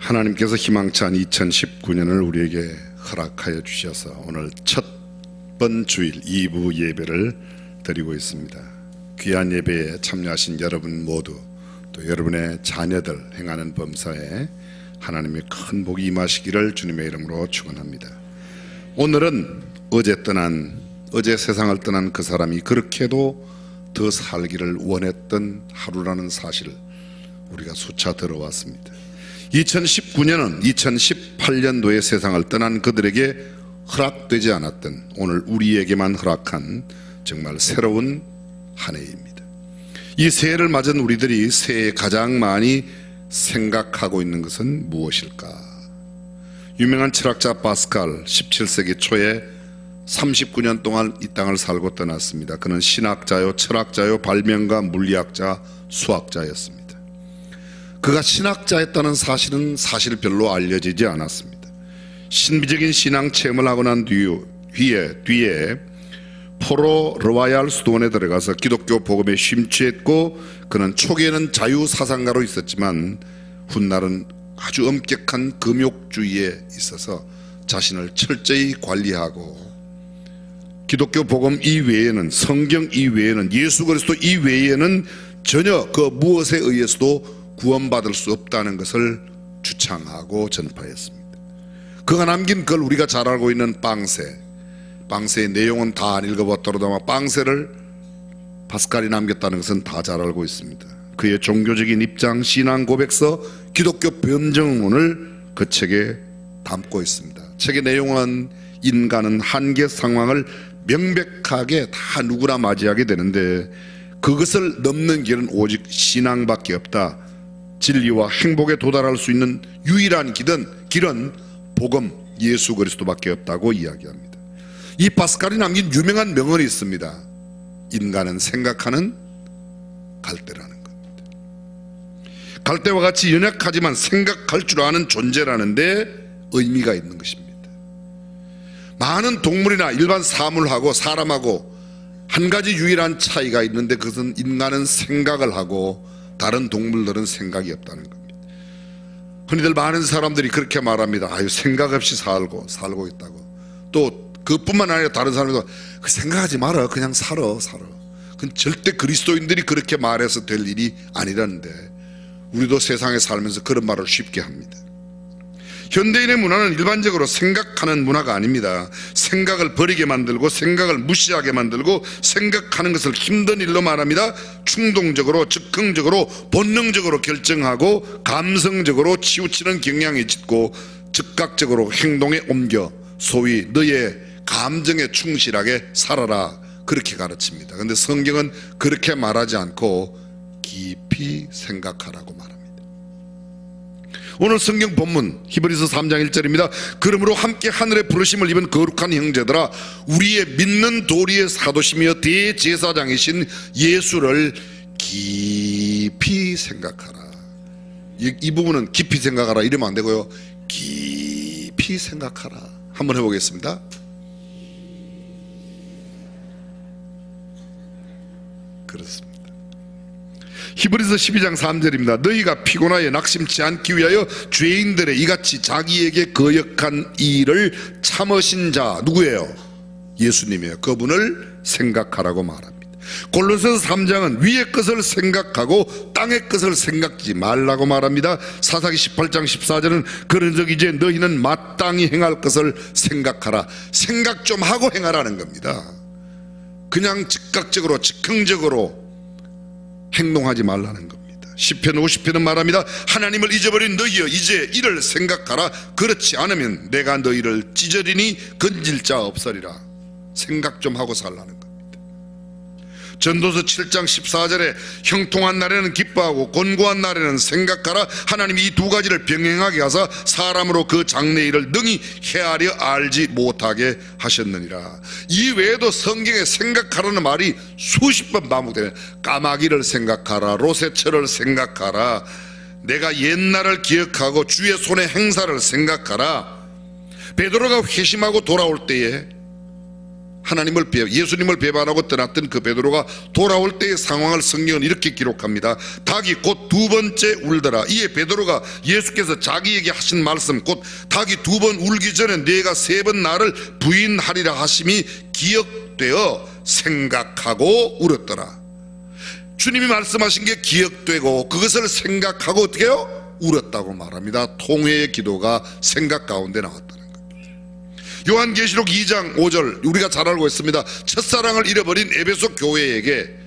하나님께서 희망찬 2019년을 우리에게 허락하여 주셔서 오늘 첫 번 주일 2부 예배를 드리고 있습니다. 귀한 예배에 참여하신 여러분 모두, 또 여러분의 자녀들 행하는 범사에 하나님의 큰 복이 임하시기를 주님의 이름으로 축원합니다. 오늘은 어제 세상을 떠난 그 사람이 그렇게도 더 살기를 원했던 하루라는 사실을 우리가 수차 들어왔습니다. 2019년은 2018년도에 세상을 떠난 그들에게 허락되지 않았던, 오늘 우리에게만 허락한 정말 새로운 한 해입니다. 이 새해를 맞은 우리들이 새해에 가장 많이 생각하고 있는 것은 무엇일까? 유명한 철학자 파스칼 17세기 초에 39년 동안 이 땅을 살고 떠났습니다. 그는 신학자요, 철학자요, 발명가, 물리학자, 수학자였습니다. 그가 신학자였다는 사실은 사실 별로 알려지지 않았습니다. 신비적인 신앙 체험을 하고 난 뒤에 포로 로와얄 수도원에 들어가서 기독교 복음에 심취했고, 그는 초기에는 자유사상가로 있었지만 훗날은 아주 엄격한 금욕주의에 있어서 자신을 철저히 관리하고, 기독교 복음 이외에는, 성경 이외에는, 예수 그리스도 이외에는 전혀 그 무엇에 의해서도 구원받을 수 없다는 것을 주창하고 전파했습니다. 그가 남긴 걸 우리가 잘 알고 있는 빵세의 내용은 다 안 읽어봤더라도 아마 빵세를 파스칼이 남겼다는 것은 다 잘 알고 있습니다. 그의 종교적인 입장, 신앙 고백서, 기독교 변증론을 그 책에 담고 있습니다. 책의 내용은 인간은 한계 상황을 명백하게 다 누구나 맞이하게 되는데 그것을 넘는 길은 오직 신앙밖에 없다. 진리와 행복에 도달할 수 있는 유일한 길은 복음, 예수 그리스도밖에 없다고 이야기합니다. 이 파스칼이 남긴 유명한 명언이 있습니다. 인간은 생각하는 갈대라는 겁니다. 갈대와 같이 연약하지만 생각할 줄 아는 존재라는데 의미가 있는 것입니다. 많은 동물이나 일반 사물하고 사람하고 한 가지 유일한 차이가 있는데, 그것은 인간은 생각을 하고 다른 동물들은 생각이 없다는 겁니다. 흔히들 많은 사람들이 그렇게 말합니다. 아유, 생각 없이 살고 있다고. 또 그뿐만 아니라 다른 사람들도 생각하지 마라, 그냥 살아. 그건 절대 그리스도인들이 그렇게 말해서 될 일이 아니라는데 우리도 세상에 살면서 그런 말을 쉽게 합니다. 현대인의 문화는 일반적으로 생각하는 문화가 아닙니다. 생각을 버리게 만들고, 생각을 무시하게 만들고, 생각하는 것을 힘든 일로 말합니다. 충동적으로, 즉흥적으로, 본능적으로 결정하고 감성적으로 치우치는 경향이 짙고 즉각적으로 행동에 옮겨 소위 너의 감정에 충실하게 살아라, 그렇게 가르칩니다. 그런데 성경은 그렇게 말하지 않고 깊이 생각하라고 말합니다. 오늘 성경 본문 히브리서 3장 1절입니다. 그러므로 함께 하늘의 부르심을 입은 거룩한 형제들아, 우리의 믿는 도리의 사도시며 대제사장이신 예수를 깊이 생각하라. 이 부분은 깊이 생각하라 이러면 안 되고요, 깊이 생각하라. 한번 해보겠습니다. 그렇습니다. 히브리서 12장 3절입니다. 너희가 피곤하여 낙심치 않기 위하여 죄인들의 이같이 자기에게 거역한 일을 참으신 자, 누구예요? 예수님이에요. 그분을 생각하라고 말합니다. 골로새서 3장은 위의 것을 생각하고 땅의 것을 생각지 말라고 말합니다. 사사기 18장 14절은 그런즉 이제 너희는 마땅히 행할 것을 생각하라. 생각 좀 하고 행하라는 겁니다. 그냥 즉각적으로, 즉흥적으로 행동하지 말라는 겁니다. 시편 50편은 말합니다. 하나님을 잊어버린 너희여, 이제 이를 생각하라. 그렇지 않으면 내가 너희를 찢으리니 건질 자 없으리라. 생각 좀 하고 살라는 겁니다. 전도서 7장 14절에 형통한 날에는 기뻐하고 곤고한 날에는 생각하라. 하나님이 이 두 가지를 병행하게 하사 사람으로 그 장래일을 능히 헤아려 알지 못하게 하셨느니라. 이 외에도 성경에 생각하라는 말이 수십 번 반복되는, 까마귀를 생각하라, 로세처를 생각하라, 내가 옛날을 기억하고 주의 손의 행사를 생각하라. 베드로가 회심하고 돌아올 때에 예수님을 배반하고 떠났던 그 베드로가 돌아올 때의 상황을 성경은 이렇게 기록합니다. 닭이 곧 두 번째 울더라. 이에 베드로가 예수께서 자기에게 하신 말씀, 곧 닭이 두 번 울기 전에 네가 세 번 나를 부인하리라 하심이 기억되어 생각하고 울었더라. 주님이 말씀하신 게 기억되고 그것을 생각하고 어떻게 해요? 울었다고 말합니다. 통회의 기도가 생각 가운데 나왔다는 겁니다. 요한계시록 2장 5절 우리가 잘 알고 있습니다. 첫사랑을 잃어버린 에베소 교회에게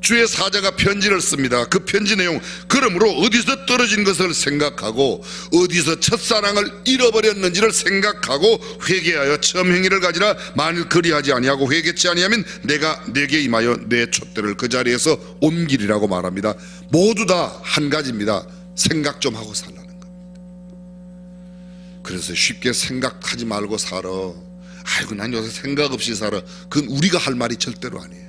주의 사자가 편지를 씁니다. 그 편지 내용, 그러므로 어디서 떨어진 것을 생각하고 어디서 첫사랑을 잃어버렸는지를 생각하고 회개하여 처음 행위를 가지라. 만일 그리하지 아니하고 회개치 아니하면 내가 네게 임하여 내 촛대를 그 자리에서 옮기리라고 말합니다. 모두 다 한 가지입니다. 생각 좀 하고 살라는 겁니다. 그래서 쉽게 생각하지 말고 살아. 아이고 난 요새 생각 없이 살아. 그건 우리가 할 말이 절대로 아니에요.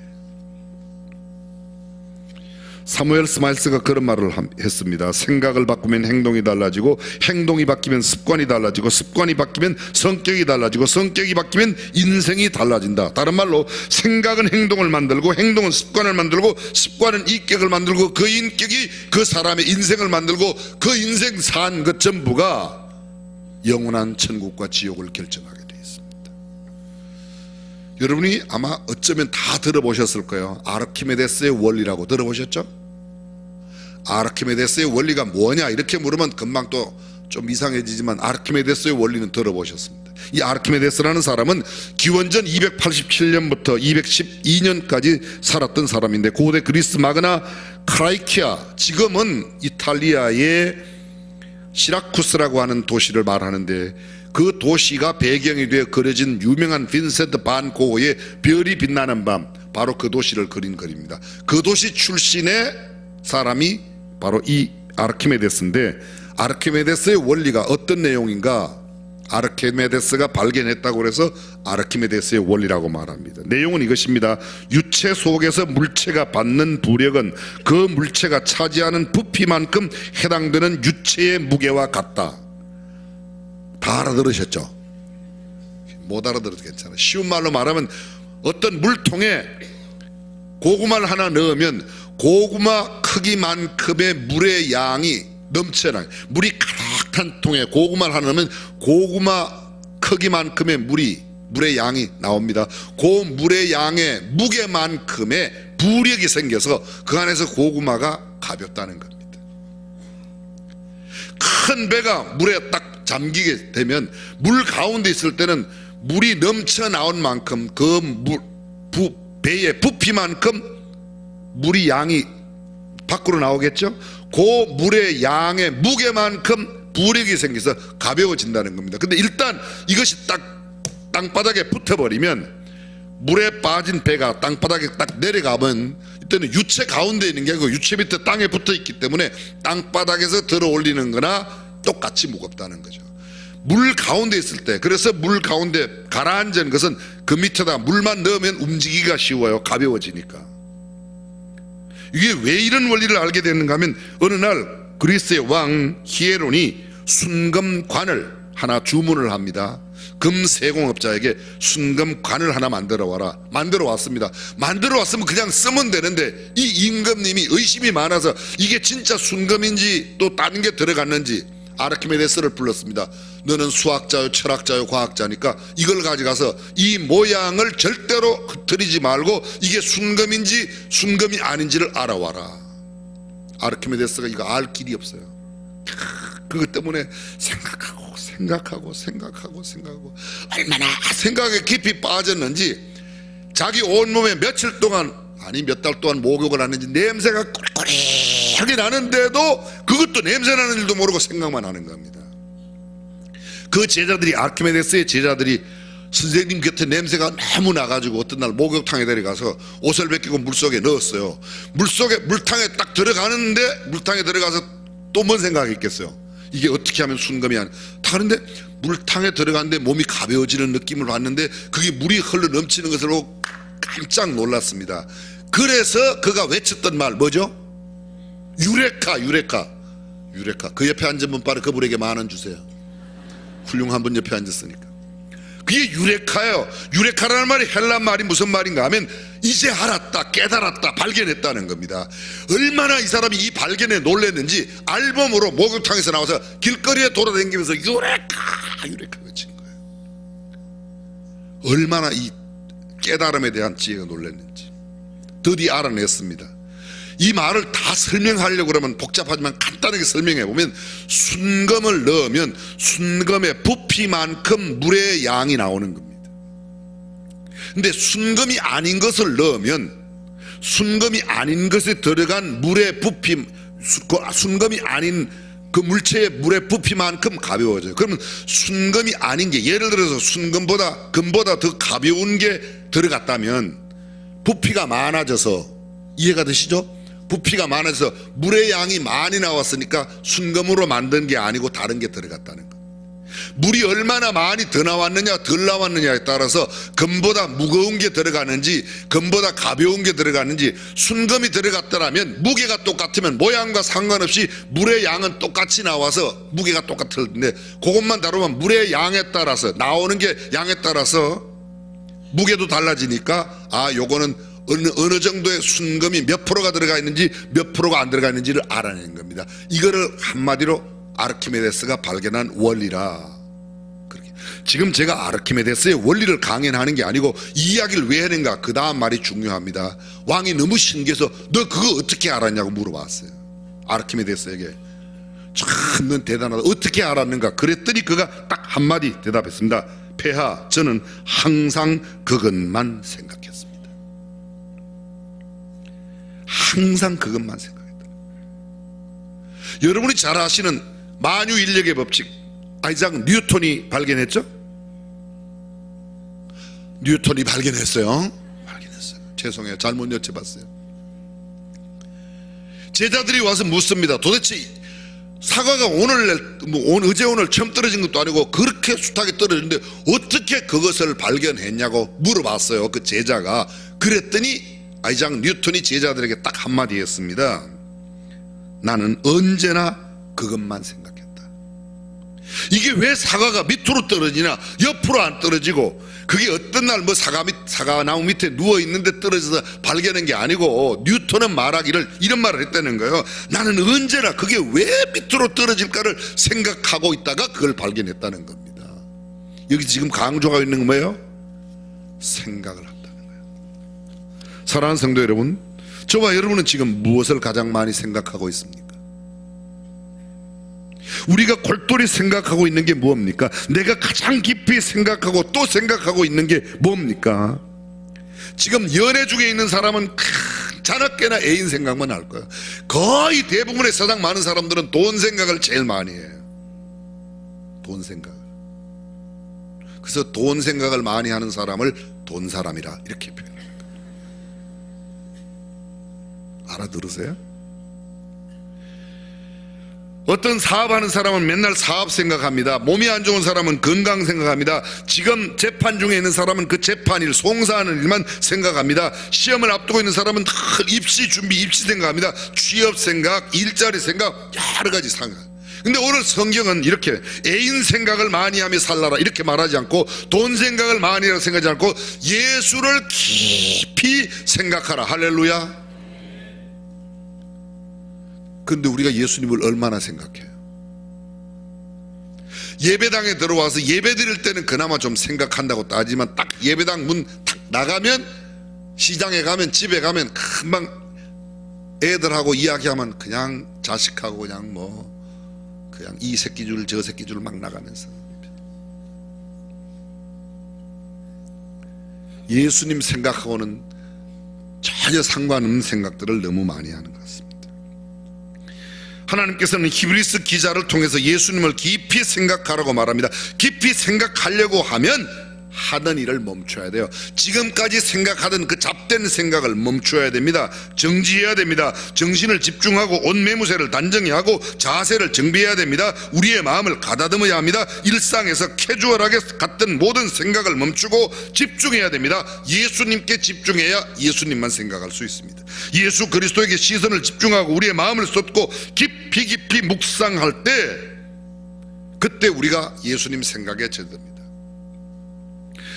사무엘 스마일스가 그런 말을 했습니다. 생각을 바꾸면 행동이 달라지고 행동이 바뀌면 습관이 달라지고 습관이 바뀌면 성격이 달라지고 성격이 바뀌면 인생이 달라진다. 다른 말로 생각은 행동을 만들고 행동은 습관을 만들고 습관은 인격을 만들고 그 인격이 그 사람의 인생을 만들고 그 인생 산 그 전부가 영원한 천국과 지옥을 결정하게 되어 있습니다. 여러분이 아마 어쩌면 다 들어보셨을 거예요. 아르키메데스의 원리라고 들어보셨죠? 아르키메데스의 원리가 뭐냐 이렇게 물으면 금방 또 좀 이상해지지만 아르키메데스의 원리는 들어보셨습니다. 이 아르키메데스라는 사람은 기원전 287년부터 212년까지 살았던 사람인데 고대 그리스 마그나 크라이키아, 지금은 이탈리아의 시라쿠스라고 하는 도시를 말하는데 그 도시가 배경이 되어 그려진 유명한 빈센트 반 고흐의 별이 빛나는 밤, 바로 그 도시를 그린 그림입니다. 그 도시 출신의 사람이 바로 이 아르키메데스인데, 아르키메데스의 원리가 어떤 내용인가? 아르키메데스가 발견했다고 해서 아르키메데스의 원리라고 말합니다. 내용은 이것입니다. 유체 속에서 물체가 받는 부력은 그 물체가 차지하는 부피만큼 해당되는 유체의 무게와 같다. 다 알아들으셨죠? 못 알아들어도 괜찮아. 쉬운 말로 말하면 어떤 물통에 고구마를 하나 넣으면 고구마 크기만큼의 물의 양이 넘쳐나요. 물이 가득한 통에 고구마를 하나 넣으면 고구마 크기만큼의 물의 양이 나옵니다. 그 물의 양의 무게만큼의 부력이 생겨서 그 안에서 고구마가 가볍다는 겁니다. 큰 배가 물에 딱 잠기게 되면 물 가운데 있을 때는 물이 넘쳐 나온 만큼 그 배의 부피만큼 물이 양이 밖으로 나오겠죠. 그 물의 양의 무게만큼 부력이 생겨서 가벼워진다는 겁니다. 근데 일단 이것이 딱 땅바닥에 붙어버리면, 물에 빠진 배가 땅바닥에 딱 내려가면 이때는 유체 가운데 있는 게 아니고 유체 밑에 땅에 붙어 있기 때문에 땅바닥에서 들어 올리는 거나 똑같이 무겁다는 거죠. 물 가운데 있을 때, 그래서 물 가운데 가라앉은 것은 그 밑에다 물만 넣으면 움직이기가 쉬워요. 가벼워지니까. 이게 왜 이런 원리를 알게 됐는가 하면, 어느 날 그리스의 왕 히에론이 순금관을 하나 주문을 합니다. 금세공업자에게 순금관을 하나 만들어 와라. 만들어 왔습니다. 만들어 왔으면 그냥 쓰면 되는데 이 임금님이 의심이 많아서 이게 진짜 순금인지 또 다른 게 들어갔는지 아르키메데스를 불렀습니다. 너는 수학자요 철학자요 과학자니까 이걸 가져가서 이 모양을 절대로 흐트리지 말고 이게 순금인지 순금이 아닌지를 알아와라. 아르키메데스가 이거 알 길이 없어요. 그것 때문에 생각하고 얼마나 생각에 깊이 빠졌는지 자기 온몸에 며칠 동안, 아니 몇 달 동안 목욕을 하는지 냄새가 꿀꿀하게 나는데도 그것도 냄새 나는 일도 모르고 생각만 하는 겁니다. 그 제자들이, 아르키메데스의 제자들이 선생님 곁에 냄새가 너무 나가지고 어떤 날 목욕탕에 데려가서 옷을 벗기고 물속에 넣었어요. 물탕에 딱 들어가는데, 물탕에 들어가서 또 뭔 생각했겠어요? 이게 어떻게 하면 순금이 다른데 물탕에 들어갔는데 몸이 가벼워지는 느낌을 받는데 그게 물이 흘러 넘치는 것을 보고 깜짝 놀랐습니다. 그래서 그가 외쳤던 말 뭐죠? 유레카. 그 옆에 앉은 분 바로 그분에게 10,000원 주세요. 훌륭한 분 옆에 앉았으니까. 그게 유레카예요. 유레카라는 말이 헬라 말이 무슨 말인가 하면 이제 알았다, 깨달았다, 발견했다는 겁니다. 얼마나 이 사람이 이 발견에 놀랐는지 알몸으로 목욕탕에서 나와서 길거리에 돌아다니면서 유레카 외친 거예요. 얼마나 이 깨달음에 대한 지혜가 놀랐는지 드디어 알아냈습니다. 이 말을 다 설명하려고 그러면 복잡하지만 간단하게 설명해 보면, 순금을 넣으면 순금의 부피만큼 물의 양이 나오는 겁니다. 근데 순금이 아닌 것을 넣으면 순금이 아닌 것에 들어간 물의 부피, 순금이 아닌 그 물체의 물의 부피만큼 가벼워져요. 그러면 순금이 아닌 게, 예를 들어서 순금보다 금보다 더 가벼운 게 들어갔다면 부피가 많아져서, 이해가 되시죠? 부피가 많아서 물의 양이 많이 나왔으니까 순금으로 만든 게 아니고 다른 게 들어갔다는 거. 물이 얼마나 많이 더 나왔느냐 덜 나왔느냐에 따라서 금보다 무거운 게 들어가는지 금보다 가벼운 게 들어가는지, 순금이 들어갔더라면 무게가 똑같으면 모양과 상관없이 물의 양은 똑같이 나와서 무게가 똑같을 텐데, 그것만 다르면 물의 양에 따라서, 나오는 게 양에 따라서 무게도 달라지니까, 아, 요거는 어느 정도의 순금이 몇 프로가 들어가 있는지 몇 프로가 안 들어가 있는지를 알아내는 겁니다. 이거를 한마디로 아르키메데스가 발견한 원리라. 그렇게 지금 제가 아르키메데스의 원리를 강연하는 게 아니고 이 이야기를 왜 하는가, 그 다음 말이 중요합니다. 왕이 너무 신기해서 너 그거 어떻게 알았냐고 물어봤어요. 아르키메데스에게. 참, 넌 대단하다, 어떻게 알았는가 그랬더니 그가 딱 한마디 대답했습니다. 폐하, 저는 항상 그것만 생각했습니다. 항상 그것만 생각했다. 여러분이 잘 아시는 만유인력의 법칙, 아이작 뉴턴이 발견했죠? 뉴턴이 발견했어요. 죄송해요, 잘못 여쭤봤어요. 제자들이 와서 묻습니다. 도대체 사과가 어제 오늘 처음 떨어진 것도 아니고 그렇게 숱하게 떨어졌는데 어떻게 그것을 발견했냐고 물어봤어요, 그 제자가. 그랬더니 아이작 뉴턴이 제자들에게 딱 한마디 했습니다. 나는 언제나 그것만 생각했다. 이게 왜 사과가 밑으로 떨어지냐, 옆으로 안 떨어지고, 그게 어떤 날 뭐 사과나무 밑에 누워있는데 떨어져서 발견한 게 아니고, 뉴턴은 말하기를 이런 말을 했다는 거예요. 나는 언제나 그게 왜 밑으로 떨어질까를 생각하고 있다가 그걸 발견했다는 겁니다. 여기 지금 강조하고 있는 건 뭐예요? 생각을 한다는 거예요. 사랑하는 성도 여러분, 저와 여러분은 지금 무엇을 가장 많이 생각하고 있습니까? 우리가 골똘히 생각하고 있는 게 뭡니까? 내가 가장 깊이 생각하고 또 생각하고 있는 게 뭡니까? 지금 연애 중에 있는 사람은 자나깨나 애인 생각만 할 거예요. 거의 대부분의 세상 많은 사람들은 돈 생각을 제일 많이 해요. 돈 생각을. 그래서 돈 생각을 많이 하는 사람을 돈 사람이라 이렇게 표현합니다. 알아들으세요? 어떤 사업하는 사람은 맨날 사업 생각합니다. 몸이 안 좋은 사람은 건강 생각합니다. 지금 재판 중에 있는 사람은 그 재판일, 송사하는 일만 생각합니다. 시험을 앞두고 있는 사람은 입시 준비, 입시 생각합니다. 취업 생각, 일자리 생각, 여러 가지 생각. 근데 오늘 성경은 이렇게 애인 생각을 많이 하며 살라라 이렇게 말하지 않고, 돈 생각을 많이 하라 생각하지 않고, 예수를 깊이 생각하라. 할렐루야. 근데 우리가 예수님을 얼마나 생각해요? 예배당에 들어와서 예배 드릴 때는 그나마 좀 생각한다고 따지만, 딱 예배당 문 탁 나가면, 시장에 가면, 집에 가면 금방 애들하고 이야기하면 그냥 자식하고 그냥 그냥 이 새끼 줄 저 새끼 줄 막 나가면서 예수님 생각하고는 전혀 상관없는 생각들을 너무 많이 하는 것 같습니다. 하나님께서는 히브리서 기자를 통해서 예수님을 깊이 생각하라고 말합니다. 깊이 생각하려고 하면 하던 일을 멈춰야 돼요. 지금까지 생각하던 그 잡된 생각을 멈춰야 됩니다. 정지해야 됩니다. 정신을 집중하고 온 매무새를 단정히 하고 자세를 정비해야 됩니다. 우리의 마음을 가다듬어야 합니다. 일상에서 캐주얼하게 갔던 모든 생각을 멈추고 집중해야 됩니다. 예수님께 집중해야 예수님만 생각할 수 있습니다. 예수 그리스도에게 시선을 집중하고 우리의 마음을 쏟고 깊이 묵상할 때, 그때 우리가 예수님 생각에 젖듭니다.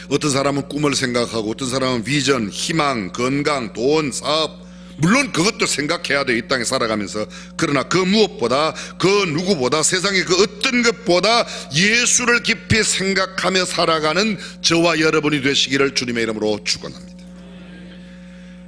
어떤 사람은 꿈을 생각하고, 어떤 사람은 비전, 희망, 건강, 돈, 사업, 물론 그것도 생각해야 돼요, 이 땅에 살아가면서. 그러나 그 무엇보다, 그 누구보다, 세상의 그 어떤 것보다 예수를 깊이 생각하며 살아가는 저와 여러분이 되시기를 주님의 이름으로 축원합니다.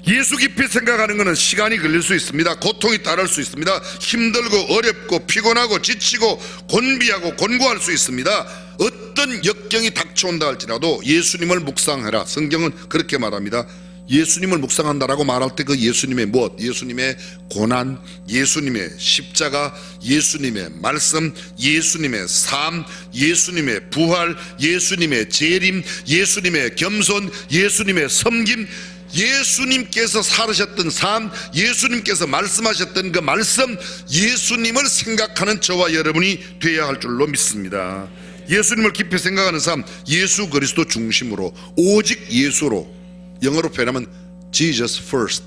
예수 깊이 생각하는 것은 시간이 걸릴 수 있습니다. 고통이 따를 수 있습니다. 힘들고 어렵고 피곤하고 지치고 곤비하고 곤고할 수 있습니다. 어떤 역경이 닥쳐온다 할지라도 예수님을 묵상해라. 성경은 그렇게 말합니다. 예수님을 묵상한다라고 말할 때 그 예수님의 무엇? 예수님의 고난, 예수님의 십자가, 예수님의 말씀, 예수님의 삶, 예수님의 부활, 예수님의 재림, 예수님의 겸손, 예수님의 섬김, 예수님께서 살으셨던 삶, 예수님께서 말씀하셨던 그 말씀, 예수님을 생각하는 저와 여러분이 되어야 할 줄로 믿습니다. 예수님을 깊이 생각하는 삶, 예수 그리스도 중심으로, 오직 예수로, 영어로 표현하면 Jesus first,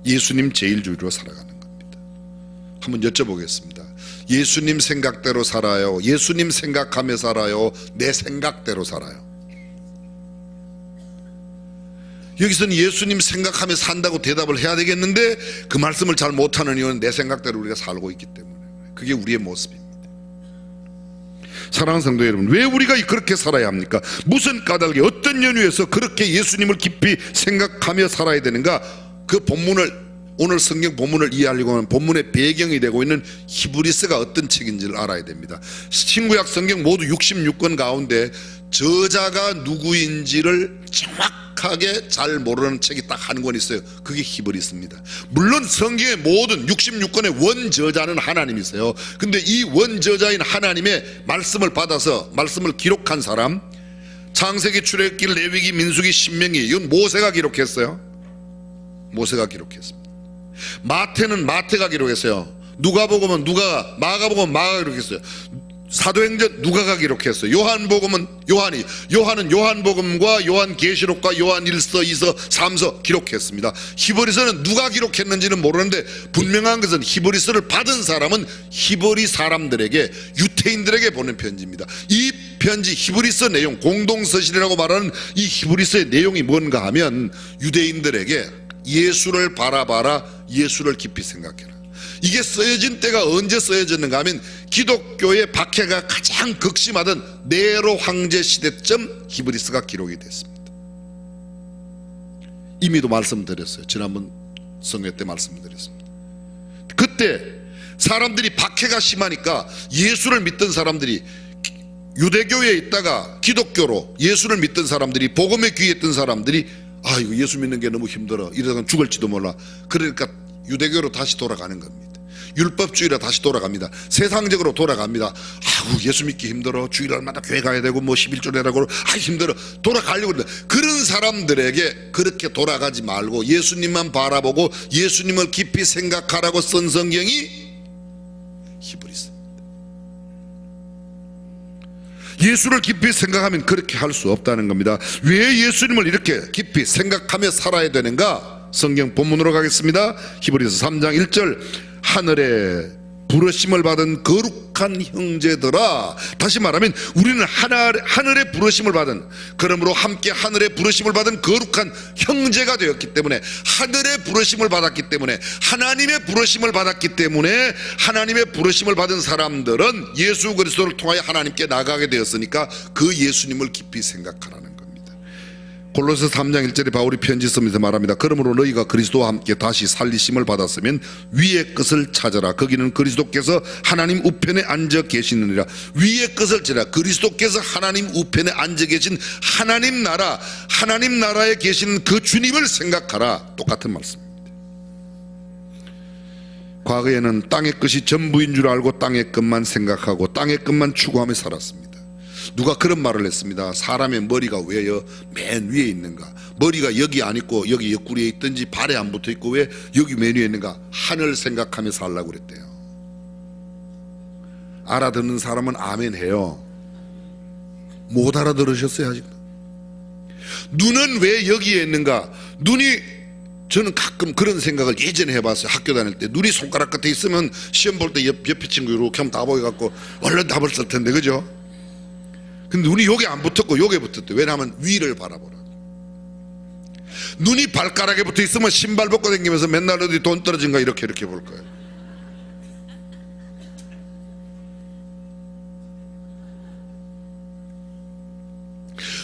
예수님 제일주의로 살아가는 겁니다. 한번 여쭤보겠습니다. 예수님 생각대로 살아요? 예수님 생각하며 살아요? 내 생각대로 살아요? 여기서는 예수님 생각하며 산다고 대답을 해야 되겠는데, 그 말씀을 잘 못하는 이유는 내 생각대로 우리가 살고 있기 때문에. 그게 우리의 모습입니다. 사랑하는 성도 여러분, 왜 우리가 그렇게 살아야 합니까? 무슨 까닭에, 어떤 연유에서 그렇게 예수님을 깊이 생각하며 살아야 되는가? 그 본문을, 오늘 성경 본문을 이해하려고 하면 본문의 배경이 되고 있는 히브리서가 어떤 책인지를 알아야 됩니다. 신구약 성경 모두 66권 가운데 저자가 누구인지를 정확하게 잘 모르는 책이 딱 한 권 있어요. 그게 히브리서입니다. 물론 성경의 모든 66권의 원저자는 하나님이세요. 근데 이 원저자인 하나님의 말씀을 받아서 말씀을 기록한 사람, 창세기, 출애굽기, 레위기, 민수기, 신명기, 이건 모세가 기록했어요. 모세가 기록했습니다. 마태는 마태가 기록했어요. 누가복음은 누가가, 마가복음은 마가가 기록했어요. 사도행전 누가가 기록했어요. 요한복음은 요한은 요한복음과 요한계시록과 요한일서, 2서, 3서 기록했습니다. 히브리서는 누가 기록했는지는 모르는데 분명한 것은 히브리서를 받은 사람은 히브리 사람들에게, 유태인들에게 보낸 편지입니다. 이 편지 히브리서 내용, 공동서신이라고 말하는 이 히브리서의 내용이 뭔가 하면 유대인들에게 예수를 바라봐라, 예수를 깊이 생각해라. 이게 쓰여진 때가 언제 쓰여졌는가 하면 기독교의 박해가 가장 극심하던 네로 황제 시대쯤 히브리서가 기록이 됐습니다. 이미도 말씀드렸어요. 지난번 성회 때 말씀드렸습니다. 그때 사람들이 박해가 심하니까 예수를 믿던 사람들이, 유대교에 있다가 기독교로 예수를 믿던 사람들이, 복음에 귀했던 사람들이, 아 이거 예수 믿는 게 너무 힘들어, 이러다가 죽을지도 몰라, 그러니까 유대교로 다시 돌아가는 겁니다. 율법주의로 다시 돌아갑니다. 세상적으로 돌아갑니다. 아우 예수 믿기 힘들어, 주일날마다 교회 가야 되고 뭐 11조 내라고, 아 힘들어, 돌아가려고 그런다. 그런 사람들에게 그렇게 돌아가지 말고 예수님만 바라보고 예수님을 깊이 생각하라고 쓴 성경이 히브리서입니다. 예수를 깊이 생각하면 그렇게 할 수 없다는 겁니다. 왜 예수님을 이렇게 깊이 생각하며 살아야 되는가? 성경 본문으로 가겠습니다. 히브리서 3장 1절, 하늘에 부르심을 받은 거룩한 형제들아. 다시 말하면 우리는 하늘의 부르심을 받은, 그러므로 함께 하늘의 부르심을 받은 거룩한 형제가 되었기 때문에, 하늘의 부르심을 받았기 때문에, 하나님의 부르심을 받았기 때문에, 하나님의 부르심을 받은 사람들은 예수 그리스도를 통하여 하나님께 나가게 되었으니까 그 예수님을 깊이 생각하라는 겁니다. 골로새 3장 1절에 바울이 편지 쓰면서 말합니다. 그러므로 너희가 그리스도와 함께 다시 살리심을 받았으면 위의 것을 찾아라. 거기는 그리스도께서 하나님 우편에 앉아 계시느니라. 위의 것을 찾아라. 그리스도께서 하나님 우편에 앉아 계신 하나님 나라, 하나님 나라에 계신 그 주님을 생각하라. 똑같은 말씀입니다. 과거에는 땅의 것이 전부인 줄 알고 땅의 것만 생각하고 땅의 것만 추구하며 살았습니다. 누가 그런 말을 했습니다. 사람의 머리가 왜 맨 위에 있는가? 머리가 여기 안 있고 여기 옆구리에 있든지 발에 안 붙어 있고 왜 여기 맨 위에 있는가? 하늘 생각하며 살라고 그랬대요. 알아듣는 사람은 아멘 해요. 못 알아들으셨어요 아직? 눈은 왜 여기에 있는가? 눈이, 저는 가끔 그런 생각을 예전에 해봤어요. 학교 다닐 때 눈이 손가락 끝에 있으면 시험 볼 때 옆에 친구 이렇게 하면 다 보여갖고 얼른 답을 쓸 텐데, 그죠? 근데 눈이 여기 안 붙었고 여기에 붙었대. 왜냐하면 위를 바라보라. 눈이 발가락에 붙어 있으면 신발 벗고 다니면서 맨날 어디 돈 떨어진가 이렇게 볼 거예요.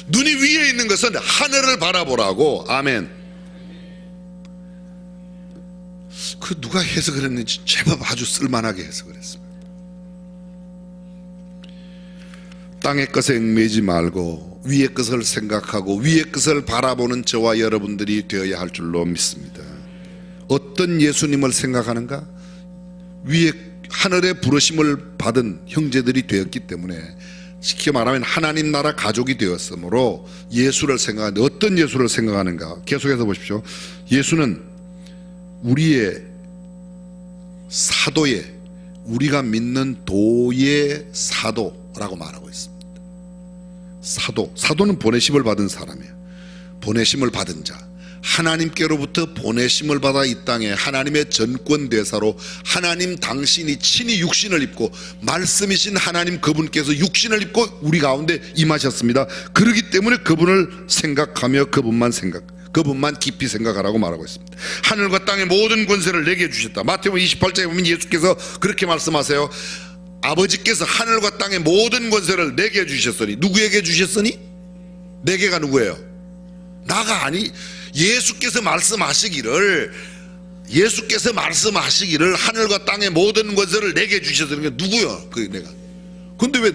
눈이 위에 있는 것은 하늘을 바라보라고. 아멘. 그 누가 해석을 했는지 제법 아주 쓸만하게 해석을 했습니다. 땅의 것에 얽매이지 말고 위의 것을 생각하고 위의 것을 바라보는 저와 여러분들이 되어야 할 줄로 믿습니다. 어떤 예수님을 생각하는가? 위에 하늘의 부르심을 받은 형제들이 되었기 때문에, 쉽게 말하면 하나님 나라 가족이 되었으므로 예수를 생각하는데, 어떤 예수를 생각하는가? 계속해서 보십시오. 예수는 우리의 사도의, 우리가 믿는 도의 사도라고 말하고 있습니다. 사도는 보내심을 받은 사람이에요. 보내심을 받은 자, 하나님께로부터 보내심을 받아 이 땅에 하나님의 전권대사로 하나님 당신이 친히 육신을 입고, 말씀이신 하나님 그분께서 육신을 입고 우리 가운데 임하셨습니다. 그렇기 때문에 그분을 생각하며 그분만 깊이 생각하라고 말하고 있습니다. 하늘과 땅의 모든 권세를 내게 주셨다. 마태복음 28장에 보면 예수께서 그렇게 말씀하세요. 아버지께서 하늘과 땅의 모든 권세를 내게 주셨으니. 누구에게 주셨으니? 내게가 누구예요? 나가 아니, 예수께서 말씀하시기를 하늘과 땅의 모든 권세를 내게 주셨으니. 누구요? 그 내가. 근데 왜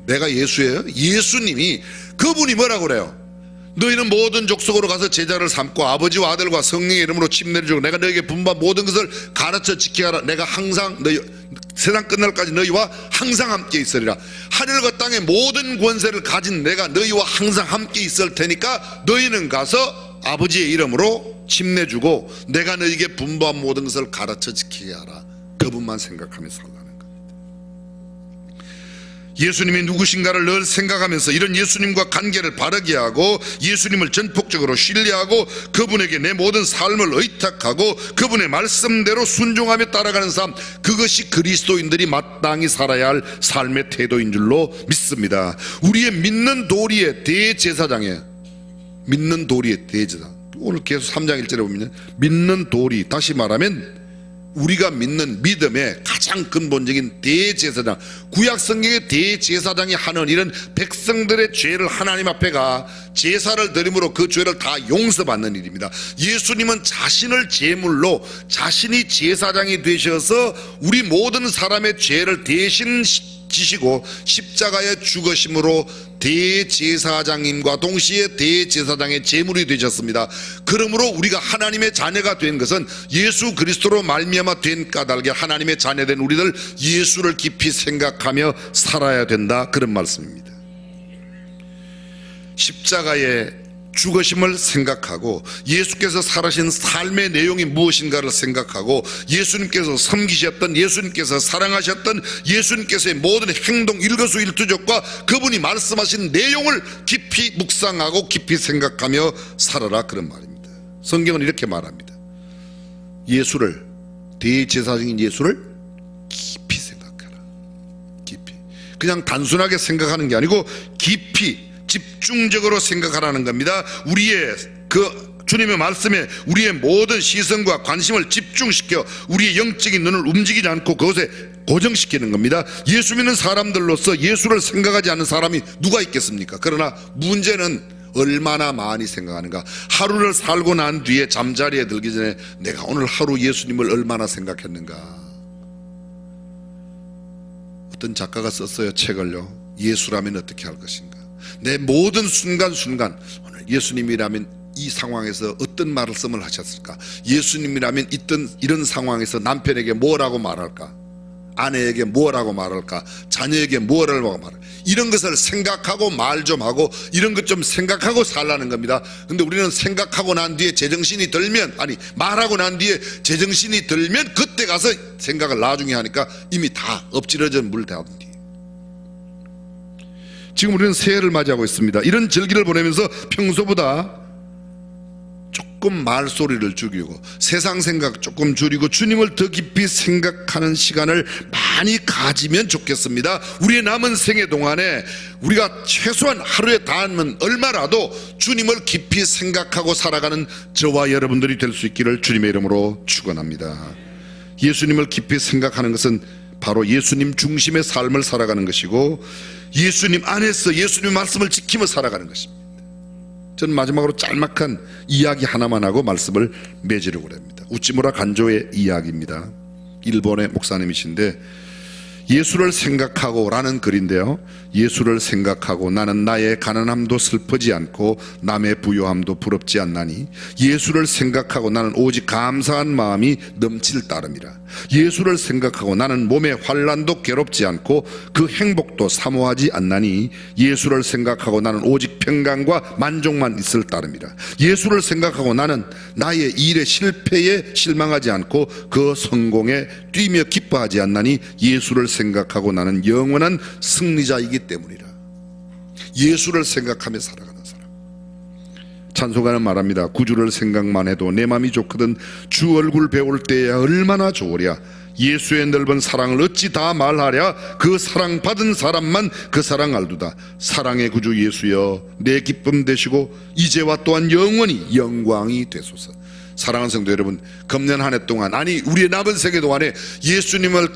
내가 예수예요? 예수님이, 그분이 뭐라고 그래요? 너희는 모든 족속으로 가서 제자를 삼고 아버지와 아들과 성령의 이름으로 침례를 내가 너희에게 분부한 모든 것을 가르쳐 지키라. 내가 항상 세상 끝날까지 너희와 항상 함께 있으리라. 하늘과 땅의 모든 권세를 가진 내가 너희와 항상 함께 있을 테니까 너희는 가서 아버지의 이름으로 침례주고 내가 너희에게 분부한 모든 것을 가르쳐 지키게 하라. 그분만 생각하며 살라는 겁니다. 예수님이 누구신가를 늘 생각하면서 이런 예수님과 관계를 바르게 하고 예수님을 전폭적으로 신뢰하고 그분에게 내 모든 삶을 의탁하고 그분의 말씀대로 순종하며 따라가는 삶, 그것이 그리스도인들이 마땅히 살아야 할 삶의 태도인 줄로 믿습니다. 우리의 믿는 도리의 대제사장이에요. 믿는 도리의 대제사장. 오늘 계속 3장 1절에 보면 믿는 도리, 다시 말하면 우리가 믿는 믿음의 가장 근본적인 대제사장, 구약 성경의 대제사장이 하는 일은 백성들의 죄를 하나님 앞에 가 제사를 드림으로 그 죄를 다 용서받는 일입니다. 예수님은 자신을 제물로 자신이 제사장이 되셔서 우리 모든 사람의 죄를 대신 지시고 십자가에 죽으심으로 대제사장님과 동시에 대제사장의 제물이 되셨습니다. 그러므로 우리가 하나님의 자녀가 된 것은 예수 그리스도로 말미암아 된 까닭에 하나님의 자녀된 우리들 예수를 깊이 생각하며 살아야 된다, 그런 말씀입니다. 십자가의 죽으심을 생각하고 예수께서 살아신 삶의 내용이 무엇인가를 생각하고 예수님께서 섬기셨던, 예수님께서 사랑하셨던 예수님께서의 모든 행동 일거수일투족과 그분이 말씀하신 내용을 깊이 묵상하고 깊이 생각하며 살아라, 그런 말입니다. 성경은 이렇게 말합니다. 예수를, 대제사장인 예수를 깊이 생각해라. 깊이. 그냥 단순하게 생각하는 게 아니고 깊이 집중적으로 생각하라는 겁니다. 우리의 주님의 말씀에 우리의 모든 시선과 관심을 집중시켜 우리의 영적인 눈을 움직이지 않고 그것에 고정시키는 겁니다. 예수 믿는 사람들로서 예수를 생각하지 않는 사람이 누가 있겠습니까? 그러나 문제는 얼마나 많이 생각하는가. 하루를 살고 난 뒤에 잠자리에 들기 전에 내가 오늘 하루 예수님을 얼마나 생각했는가. 어떤 작가가 썼어요, 책을요. 예수라면 어떻게 할 것인가. 내 모든 순간순간 오늘 예수님이라면 이 상황에서 어떤 말씀을 하셨을까? 예수님이라면 이런 상황에서 남편에게 뭐라고 말할까? 아내에게 뭐라고 말할까? 자녀에게 뭐라고 말할까? 이런 것을 생각하고 말 좀 하고 이런 것 좀 생각하고 살라는 겁니다. 근데 우리는 생각하고 난 뒤에 제정신이 들면, 말하고 난 뒤에 제정신이 들면 그때 가서 생각을 나중에 하니까 이미 다 엎질러져 물 대한 뒤. 지금 우리는 새해를 맞이하고 있습니다. 이런 절기를 보내면서 평소보다 조금 말소리를 줄이고 세상 생각 조금 줄이고 주님을 더 깊이 생각하는 시간을 많이 가지면 좋겠습니다. 우리의 남은 생애 동안에 우리가 최소한 하루에 닿으면 얼마라도 주님을 깊이 생각하고 살아가는 저와 여러분들이 될 수 있기를 주님의 이름으로 축원합니다. 예수님을 깊이 생각하는 것은 바로 예수님 중심의 삶을 살아가는 것이고 예수님 안에서 예수님 말씀을 지키며 살아가는 것입니다. 저는 마지막으로 짤막한 이야기 하나만 하고 말씀을 맺으려고 합니다. 우찌무라 간조의 이야기입니다. 일본의 목사님이신데 예수를 생각하고 라는 글인데요, 예수를 생각하고 나는 나의 가난함도 슬프지 않고 남의 부요함도 부럽지 않나니 예수를 생각하고 나는 오직 감사한 마음이 넘칠 따름이라. 예수를 생각하고 나는 몸의 환난도 괴롭지 않고 그 행복도 사모하지 않나니 예수를 생각하고 나는 오직 평강과 만족만 있을 따름이라. 예수를 생각하고 나는 나의 일의 실패에 실망하지 않고 그 성공에 뛰며 기뻐하지 않나니 예수를 생각하고 나는 영원한 승리자이기 때문이라. 예수를 생각하며 살아가는 사람. 찬송가는 말합니다. 구주를 생각만 해도 내 맘이 좋거든 주 얼굴 배울 때야 얼마나 좋으랴. 예수의 넓은 사랑을 어찌 다 말하랴. 그 사랑 받은 사람만 그 사랑 알두다. 사랑의 구주 예수여 내 기쁨 되시고 이제와 또한 영원히 영광이 되소서. 사랑하는 성도 여러분, 금년 한 해 동안, 아니 우리의 남은 생애 동안에 예수님을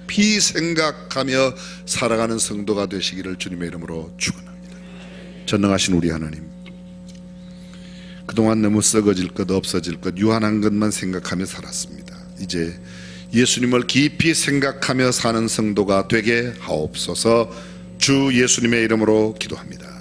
깊이 생각하며 살아가는 성도가 되시기를 주님의 이름으로 축원합니다. 전능하신 우리 하나님, 그동안 너무 썩어질 것 없어질 것 유한한 것만 생각하며 살았습니다. 이제 예수님을 깊이 생각하며 사는 성도가 되게 하옵소서. 주 예수님의 이름으로 기도합니다.